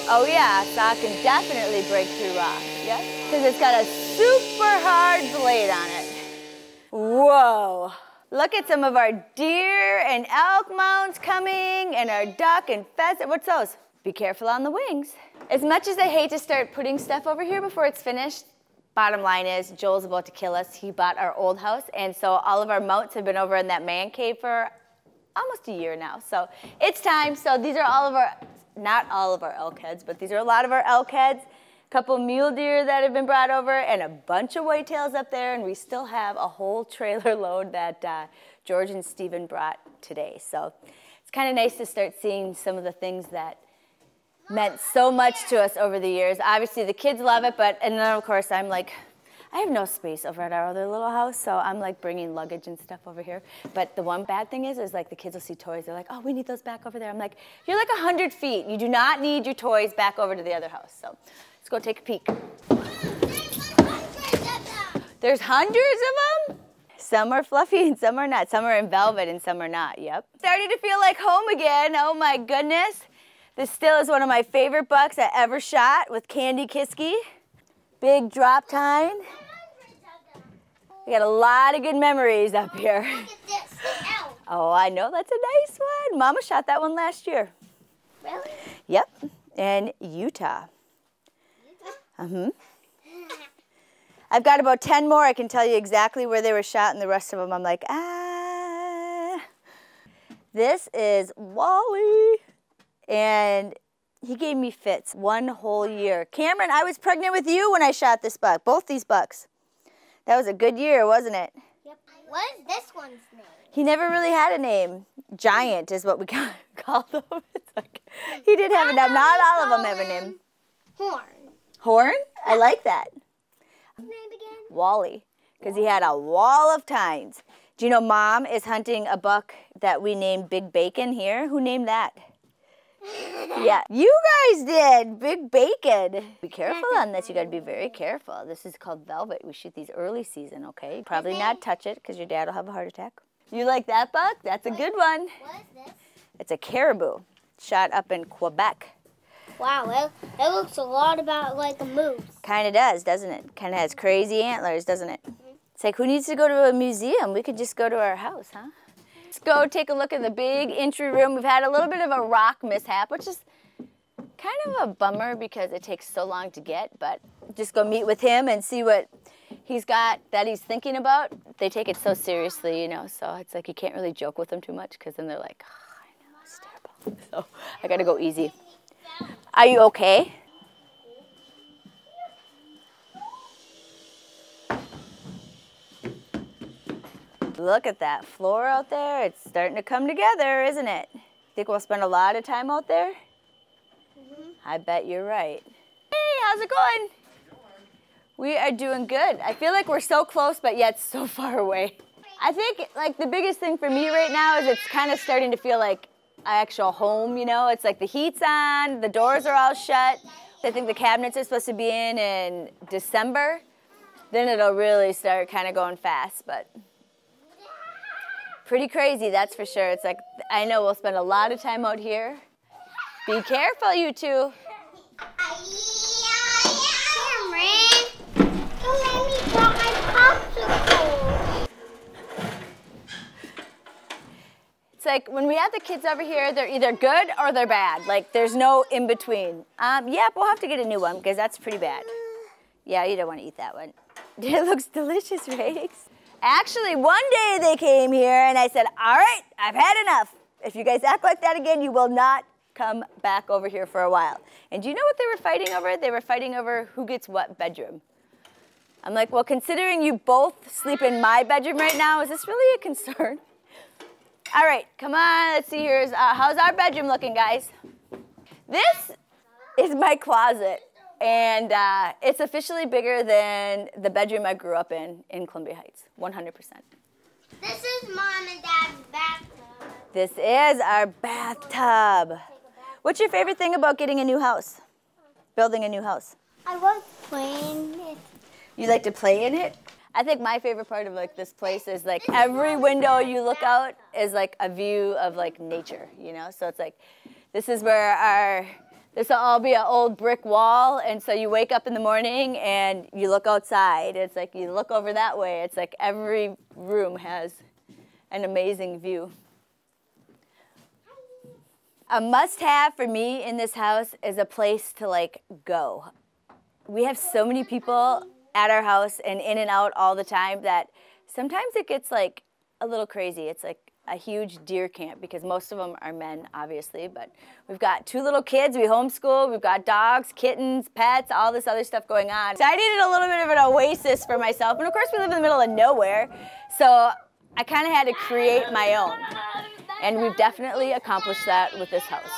Oh yeah, so I can definitely break through rock. Yep. Because it's got a super hard blade on it. Whoa. Look at some of our deer and elk mounts coming, and our duck and pheasant. What's those? Be careful on the wings. As much as I hate to start putting stuff over here before it's finished, bottom line is Joel's about to kill us. He bought our old house, and so all of our mounts have been over in that man cave for almost a year now. So it's time. So these are all of our, not all of our elk heads, but these are a lot of our elk heads. A couple mule deer that have been brought over, and a bunch of whitetails up there, and we still have a whole trailer load that George and Steven brought today. So it's kind of nice to start seeing some of the things that meant so much to us over the years. Obviously the kids love it, but, and then of course I'm like, I have no space over at our other little house, so I'm like bringing luggage and stuff over here. But the one bad thing is like the kids will see toys, they're like, oh, we need those back over there. I'm like, you're like 100 feet. You do not need your toys back over to the other house. So let's go take a peek. There's hundreds of them? Some are fluffy and some are not. Some are in velvet and some are not, yep. Starting to feel like home again, oh my goodness. This still is one of my favorite bucks I ever shot with Candy Kiski. Big drop tine. We got a lot of good memories up here. Oh, I know, that's a nice one. Mama shot that one last year. Really? Yep, in Utah. I've got about 10 more. I can tell you exactly where they were shot, and the rest of them I'm like, ah. This is Wally. And he gave me fits one whole year. Cameron, I was pregnant with you when I shot this buck, both these bucks. That was a good year, wasn't it? Yep. What is this one's name? He never really had a name. Giant is what we called him. It's like, he did have a name. Not all of them have a name. Horn. Horn? I like that. His name again? Wally, because he had a wall of tines. Do you know Mom is hunting a buck that we named Big Bacon here? Who named that? Yeah, you guys did. Big Bacon. Be careful on this. You got to be very careful. This is called velvet. We shoot these early season, okay? Probably not touch it because your dad will have a heart attack. You like that buck? That's a good one. What is this? It's a caribou shot up in Quebec. Wow, it looks a lot about like a moose. Kind of does, doesn't it? Kind of has crazy antlers, doesn't it? It's like, who needs to go to a museum? We could just go to our house, huh? Let's go take a look in the big entry room. We've had a little bit of a rock mishap, which is kind of a bummer because it takes so long to get, but just go meet with him and see what he's got that he's thinking about. They take it so seriously, you know, so it's like you can't really joke with them too much because then they're like, oh, I know, it's terrible. So I got to go easy. Are you okay? Look at that floor out there. It's starting to come together, isn't it? Think we'll spend a lot of time out there? I bet you're right. Hey, how's it going? We are doing good. I feel like we're so close, but yet so far away. I think like the biggest thing for me right now is it's kind of starting to feel like an actual home, you know? It's like the heat's on, the doors are all shut. I think the cabinets are supposed to be in December. Then it'll really start kind of going fast, but pretty crazy, that's for sure. It's like, I know we'll spend a lot of time out here. Be careful, you two. Cameron, don't let me drop my popsicle. It's like when we have the kids over here, they're either good or they're bad. Like there's no in between. Yeah, we'll have to get a new one because that's pretty bad. Yeah, you don't want to eat that one. It looks delicious, right? Actually, one day they came here and I said, all right, I've had enough. If you guys act like that again, you will not come back over here for a while. And do you know what they were fighting over? They were fighting over who gets what bedroom. I'm like, well, considering you both sleep in my bedroom right now, is this really a concern? All right, come on, let's see here. How's our bedroom looking, guys? This is my closet. And it's officially bigger than the bedroom I grew up in Columbia Heights, 100%. This is Mom and Dad's bathtub. This is our bathtub. What's your favorite thing about getting a new house? Building a new house? I love playing it. You like to play in it? I think my favorite part of like this place is like every window you look out is like a view of like nature, you know? So it's like, this is where our This will all be an old brick wall, and so you wake up in the morning and you look outside. It's like you look over that way. It's like every room has an amazing view. A must-have for me in this house is a place to like go. We have so many people at our house and in and out all the time that sometimes it gets like a little crazy. It's like a huge deer camp because most of them are men, obviously, but we've got 2 little kids, we homeschool, we've got dogs, kittens, pets, all this other stuff going on. So I needed a little bit of an oasis for myself, and of course we live in the middle of nowhere, so I kind of had to create my own, and we've definitely accomplished that with this house.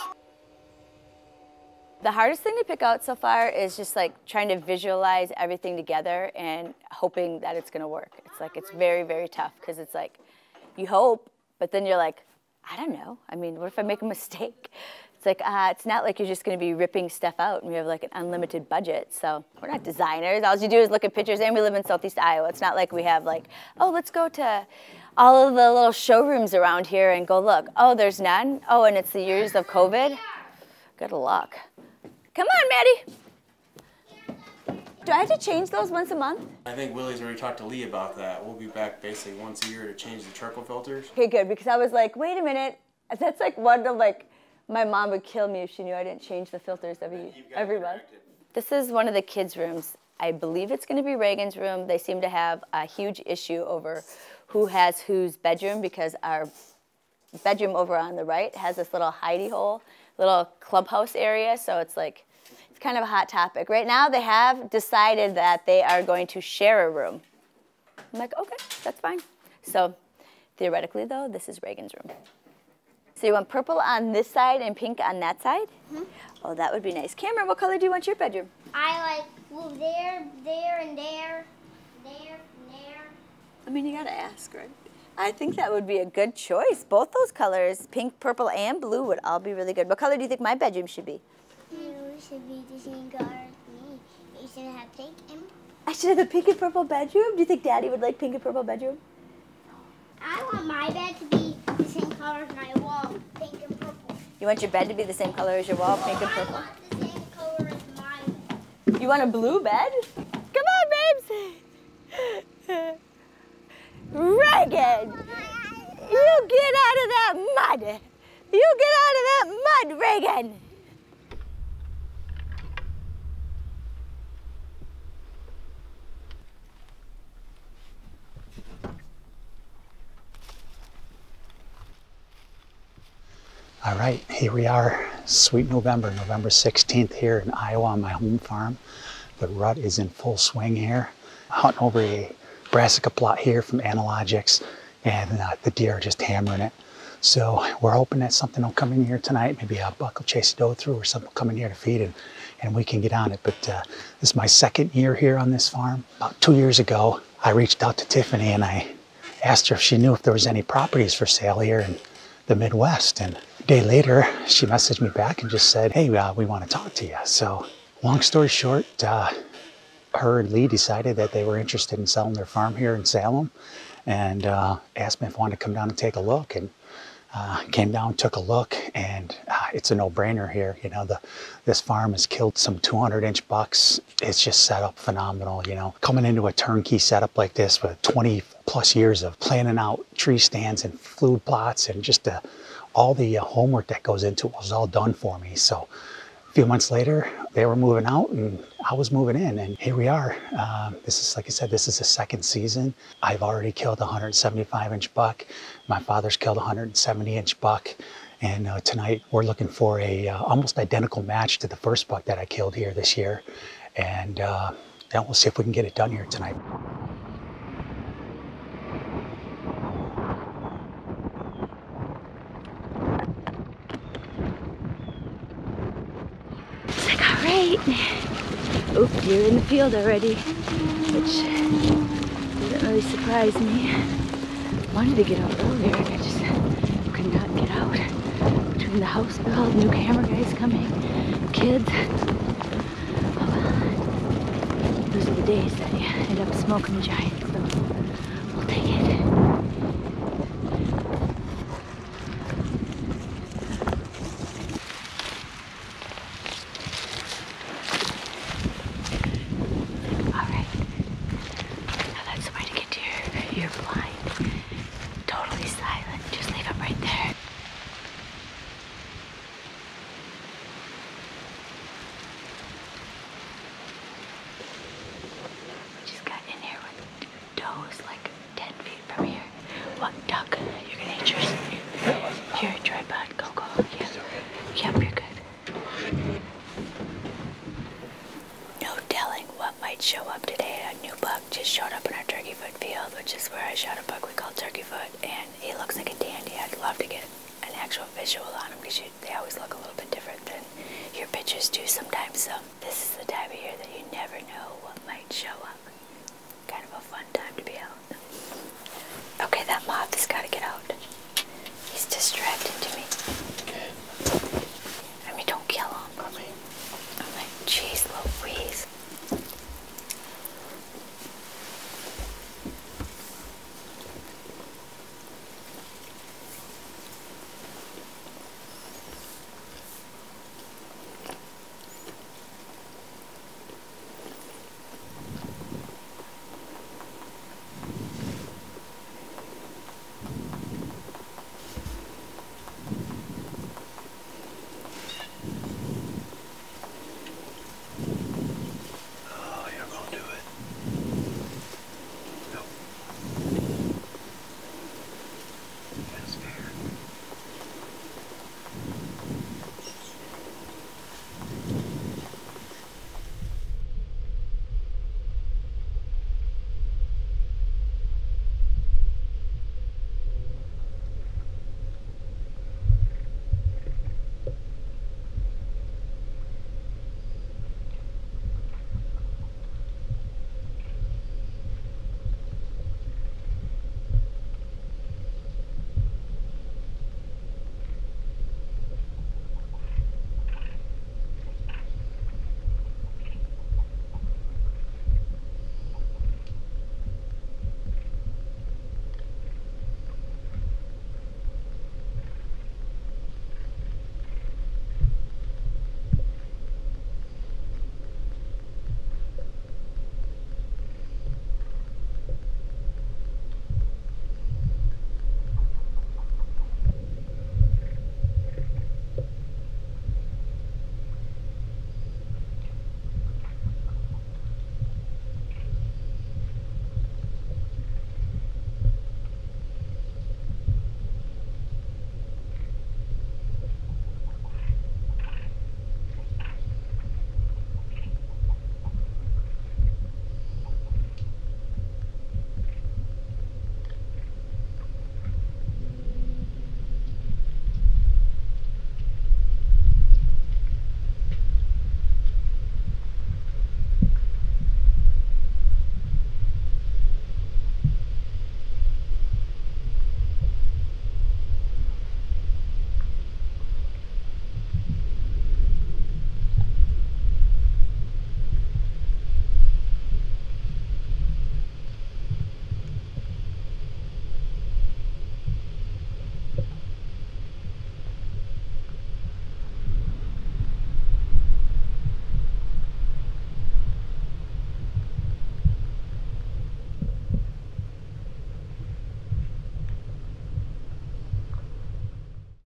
The hardest thing to pick out so far is just like trying to visualize everything together and hoping that it's gonna work. It's like, it's very, very tough because it's like, you hope, but then you're like, I don't know. I mean, what if I make a mistake? It's like, it's not like you're just gonna be ripping stuff out and we have like an unlimited budget. So we're not designers. All you do is look at pictures, and we live in Southeast Iowa. It's not like we have like, oh, let's go to all of the little showrooms around here and go look. Oh, there's none? Oh, and it's the years of COVID? Good luck. Come on, Maddie. Do I have to change those once a month? I think Willie's already talked to Lee about that. We'll be back basically once a year to change the charcoal filters. Okay, good, because I was like, wait a minute. That's like one of like, my mom would kill me if she knew I didn't change the filters every month. This is one of the kids' rooms. I believe it's gonna be Reagan's room. They seem to have a huge issue over who has whose bedroom because our bedroom over on the right has this little hidey hole, little clubhouse area, so it's like, it's kind of a hot topic. Right now, they have decided that they are going to share a room. I'm like, okay, that's fine. So theoretically, though, this is Reagan's room. So you want purple on this side and pink on that side? Mm-hmm. Oh, that would be nice. Cameron, what color do you want your bedroom? I like, well, there, and there, there, and there. I mean, you gotta ask, right? I think that would be a good choice. Both those colors, pink, purple, and blue, would all be really good. What color do you think my bedroom should be? Should be the same color as me. You should have pink and I should have a pink and purple bedroom? Do you think Daddy would like pink and purple bedroom? I want my bed to be the same color as my wall, pink and purple. You want your bed to be the same color as your wall, pink and purple? I want the same color as my bed. You want a blue bed? Come on, babes! Reagan! You get out of that mud! You get out of that mud, Reagan! All right, here we are, sweet November 16th here in Iowa on my home farm. The rut is in full swing here. Hunting over a brassica plot here from Analogics, and the deer are just hammering it. So we're hoping that something will come in here tonight, maybe a buck will chase a doe through or something will come in here to feed and we can get on it. But this is my 2nd year here on this farm. About 2 years ago, I reached out to Tiffany and I asked her if she knew if there was any properties for sale here in the Midwest. And a day later, she messaged me back and just said, hey, we want to talk to you. So long story short, her and Lee decided that they were interested in selling their farm here in Salem and asked me if I wanted to come down and take a look. And came down, took a look, and it's a no-brainer here. You know, this farm has killed some 200-inch bucks. It's just set up phenomenal, you know. Coming into a turnkey setup like this with 20+ years of planning out tree stands and food plots and just all the homework that goes into it was all done for me. So a few months later, they were moving out and I was moving in, and here we are. This is, like I said, this is the 2nd season. I've already killed a 175-inch buck. My father's killed a 170-inch buck. And tonight we're looking for a almost identical match to the first buck that I killed here this year. And then we'll see if we can get it done here tonight. It's like, all right. Oop, you're in the field already, which doesn't really surprise me. Wanted to get out earlier and I just could not get out. Between the house build, new camera guys coming, kids. Oh well, those are the days that you end up smoking a giant, so we'll take it. visual on them because you